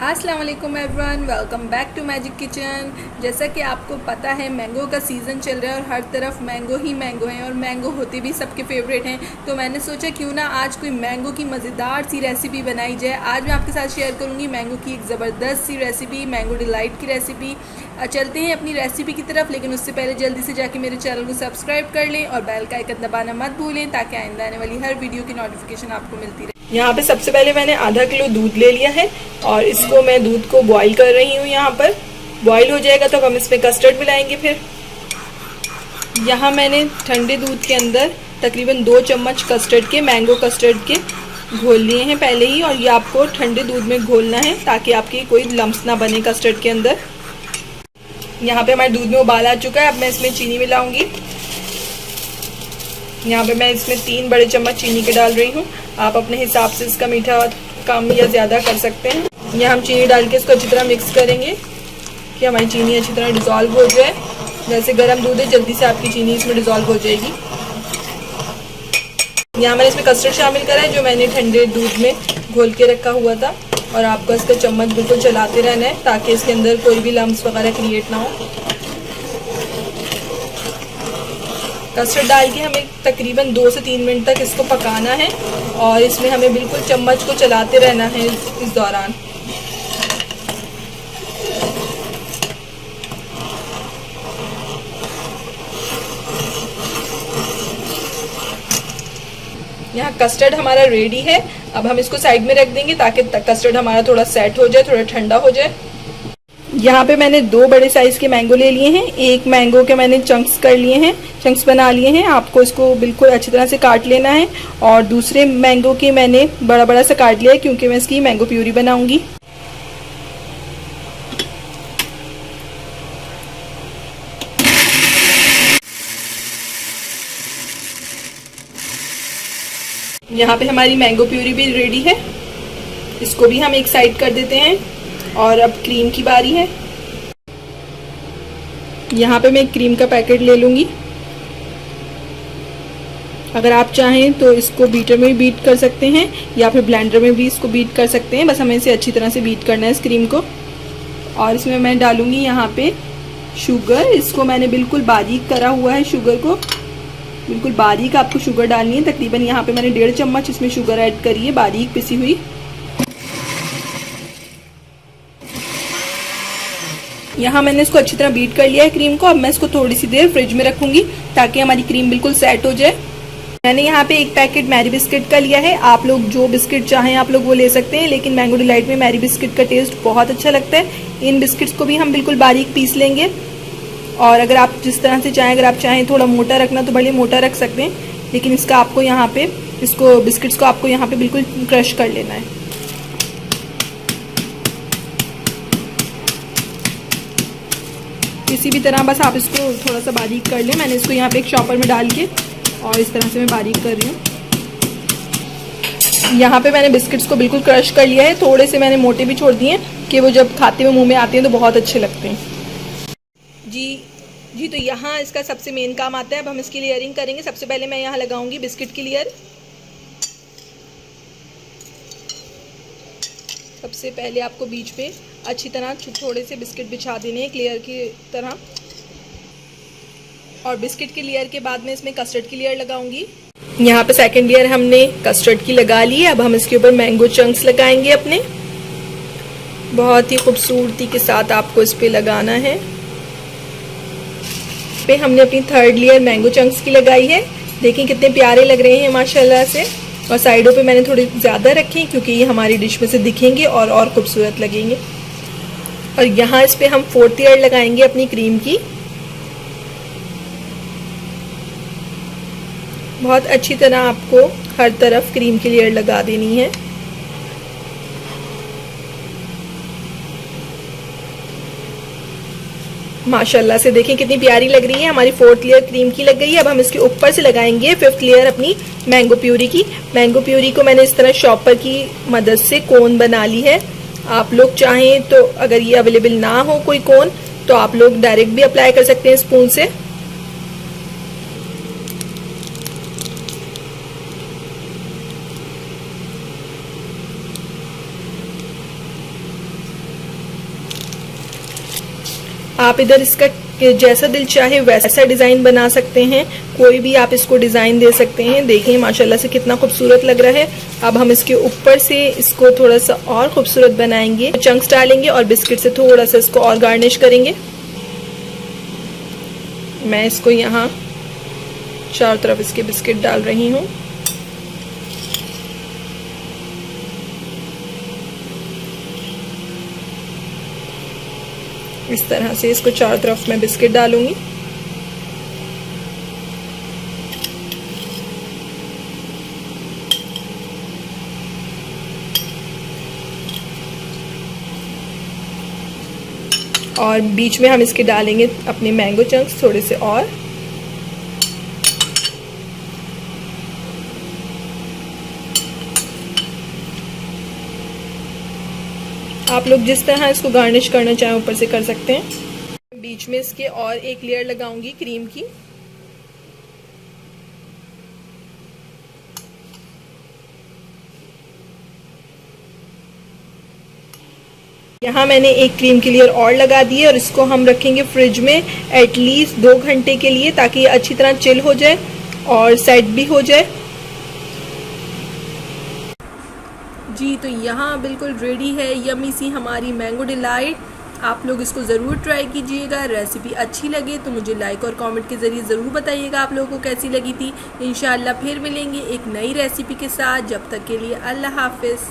अस्सलाम वालेकुम everyone, welcome back to magic kitchen. जैसा कि आपको पता है मैंगो का सीज़न चल रहा है और हर तरफ मैंगो ही मैंगो हैं और मैंगो होते भी सबके फेवरेट हैं। तो मैंने सोचा क्यों ना आज कोई मैंगो की मज़ेदार सी रेसिपी बनाई जाए। आज मैं आपके साथ शेयर करूंगी मैंगो की एक ज़बरदस्त सी रेसिपी, मैंगो डिलाइट की रेसिपी। चलते हैं अपनी रेसिपी की तरफ, लेकिन उससे पहले जल्दी से जाके मेरे चैनल को सब्सक्राइब कर लें और बेल का आइकन दबाना मत भूलें ताकि आइंदा आने वाली हर वीडियो की नोटिफिकेशन आपको मिलती रहे। यहाँ पे सबसे पहले मैंने आधा किलो दूध ले लिया है और इसको मैं दूध को बॉईल कर रही हूँ। यहाँ पर बॉईल हो जाएगा तो हम इसमें कस्टर्ड मिलाएंगे। फिर यहाँ मैंने ठंडे दूध के अंदर तकरीबन 2 चम्मच कस्टर्ड के, मैंगो कस्टर्ड के घोल लिए हैं पहले ही, और ये आपको ठंडे दूध में घोलना है ताकि आपकी कोई लम्स ना बने कस्टर्ड के अंदर। यहाँ पे हमारे दूध में उबाल आ चुका है। अब मैं इसमें चीनी मिलाऊंगी। यहाँ पे मैं इसमें 3 बड़े चम्मच चीनी के डाल रही हूँ। आप अपने हिसाब से इसका मीठा कम या ज़्यादा कर सकते हैं। यहाँ हम चीनी डाल के इसको अच्छी तरह मिक्स करेंगे कि हमारी चीनी अच्छी तरह डिज़ोल्व हो जाए। जैसे गर्म दूध है, जल्दी से आपकी चीनी इसमें डिज़ोल्व हो जाएगी। यहाँ मैंने इसमें कस्टर्ड शामिल करा है जो मैंने ठंडे दूध में घोल के रखा हुआ था, और आपको इसका चम्मच बिल्कुल चलाते रहना है ताकि इसके अंदर कोई भी लम्स वगैरह क्रिएट ना हो। कस्टर्ड डाल के हमें तकरीबन 2 से 3 मिनट तक इसको पकाना है और इसमें हमें बिल्कुल चम्मच को चलाते रहना है इस दौरान। यहाँ कस्टर्ड हमारा रेडी है। अब हम इसको साइड में रख देंगे ताकि कस्टर्ड हमारा थोड़ा सेट हो जाए, थोड़ा ठंडा हो जाए। यहाँ पे मैंने 2 बड़े साइज के मैंगो ले लिए हैं। एक मैंगो के मैंने चंक्स कर लिए हैं, चंक्स बना लिए हैं। आपको इसको बिल्कुल अच्छी तरह से काट लेना है। और दूसरे मैंगो के मैंने बड़ा बड़ा सा काट लिया है क्योंकि मैं इसकी मैंगो प्यूरी बनाऊंगी। यहाँ पे हमारी मैंगो प्यूरी भी रेडी है। इसको भी हम एक साइड कर देते हैं। और अब क्रीम की बारी है। यहाँ पे मैं एक क्रीम का पैकेट ले लूँगी। अगर आप चाहें तो इसको बीटर में भी बीट कर सकते हैं या फिर ब्लेंडर में भी इसको बीट कर सकते हैं। बस हमें इसे अच्छी तरह से बीट करना है इस क्रीम को। और इसमें मैं डालूँगी यहाँ पे शुगर। इसको मैंने बिल्कुल बारीक करा हुआ है। शुगर को बिल्कुल बारीक आपको शुगर डालनी है। तकरीबन यहाँ पे मैंने 1.5 चम्मच इसमें शुगर ऐड करी है, बारीक पिसी हुई। यहाँ मैंने इसको अच्छी तरह बीट कर लिया है क्रीम को। अब मैं इसको थोड़ी सी देर फ्रिज में रखूंगी ताकि हमारी क्रीम बिल्कुल सेट हो जाए। मैंने यहाँ पे एक पैकेट मैरी बिस्किट का लिया है। आप लोग जो बिस्किट चाहें आप लोग वो ले सकते हैं, लेकिन मैंगो डिलाइट में मैरी बिस्किट का टेस्ट बहुत अच्छा लगता है। इन बिस्किट्स को भी हम बिल्कुल बारीक पीस लेंगे। और अगर आप जिस तरह से चाहें, अगर आप चाहें थोड़ा मोटा रखना तो भले मोटा रख सकते हैं, लेकिन इसका आपको यहाँ पे इसको बिस्किट्स को आपको यहाँ पे बिल्कुल क्रश कर लेना है। किसी भी तरह बस आप इसको थोड़ा सा बारीक कर लें। मैंने इसको यहाँ पे एक चॉपर में डाल के और इस तरह से मैं बारीक कर रही हूँ। यहाँ पे मैंने बिस्किट्स को बिल्कुल क्रश कर लिया है। थोड़े से मैंने मोटे भी छोड़ दिए हैं कि वो जब खाते हुए मुंह में आते हैं तो बहुत अच्छे लगते हैं। जी तो यहाँ इसका सबसे मेन काम आता है। अब हम इसकी लेयरिंग करेंगे। सबसे पहले मैं यहाँ लगाऊंगी बिस्किट की लेयर। सबसे पहले आपको बीच पे अच्छी तरह थोड़े से बिस्किट बिछा देने हैं एक लेयर की तरह। और बिस्किट की लेयर के बाद में इसमें कस्टर्ड की लेयर लगाऊंगी। यहाँ पे सेकंड लेयर हमने कस्टर्ड की लगा ली है। अब हम इसके ऊपर मैंगो चंक्स लगाएंगे अपने। बहुत ही खूबसूरती के साथ आपको इस पे लगाना है। पे हमने अपनी थर्ड लेयर मैंगो चंक्स की लगाई है। देखिए कितने प्यारे लग रहे हैं माशाल्लाह से। और साइडों पे मैंने थोड़े ज़्यादा रखे हैं क्योंकि ये हमारी डिश में से दिखेंगे और खूबसूरत लगेंगे। और यहाँ इस पे हम 4th लेयर लगाएंगे अपनी क्रीम की। बहुत अच्छी तरह आपको हर तरफ क्रीम की लेयर लगा देनी है। माशाल्लाह से देखें कितनी प्यारी लग रही है। हमारी 4th लेयर क्रीम की लग गई है। अब हम इसके ऊपर से लगाएंगे 5th लेयर अपनी मैंगो प्यूरी की। मैंगो प्यूरी को मैंने इस तरह शॉपर की मदद से कोन बना ली है। आप लोग चाहें तो अगर ये अवेलेबल ना हो कोई कोन तो आप लोग डायरेक्ट भी अप्लाई कर सकते हैं स्पून से। आप इधर इसका जैसा दिल चाहे वैसा डिज़ाइन बना सकते हैं, कोई भी आप इसको डिज़ाइन दे सकते हैं। देखिए माशाल्लाह से कितना खूबसूरत लग रहा है। अब हम इसके ऊपर से इसको थोड़ा सा और खूबसूरत बनाएंगे, चंक्स डालेंगे और बिस्किट से थोड़ा सा इसको और गार्निश करेंगे। मैं इसको यहाँ चारों तरफ इसके बिस्किट डाल रही हूँ। इस तरह से इसको चारों तरफ मैं बिस्किट डालूंगी। और बीच में हम इसके डालेंगे अपने मैंगो चंक्स थोड़े से और। आप लोग जिस तरह इसको गार्निश करना चाहें ऊपर से कर सकते हैं। बीच में इसके और एक लेयर लगाऊंगी क्रीम की। यहाँ मैंने एक क्रीम की लेयर और लगा दी है और इसको हम रखेंगे फ्रिज में एटलीस्ट 2 घंटे के लिए, ताकि ये अच्छी तरह चिल हो जाए और सेट भी हो जाए। जी तो यहाँ बिल्कुल रेडी है यम्मी सी हमारी मैंगो डिलाइट। आप लोग इसको ज़रूर ट्राई कीजिएगा। रेसिपी अच्छी लगे तो मुझे लाइक और कमेंट के ज़रिए ज़रूर बताइएगा आप लोगों को कैसी लगी थी। इंशाल्लाह फिर मिलेंगे एक नई रेसिपी के साथ। जब तक के लिए अल्लाह हाफिज़।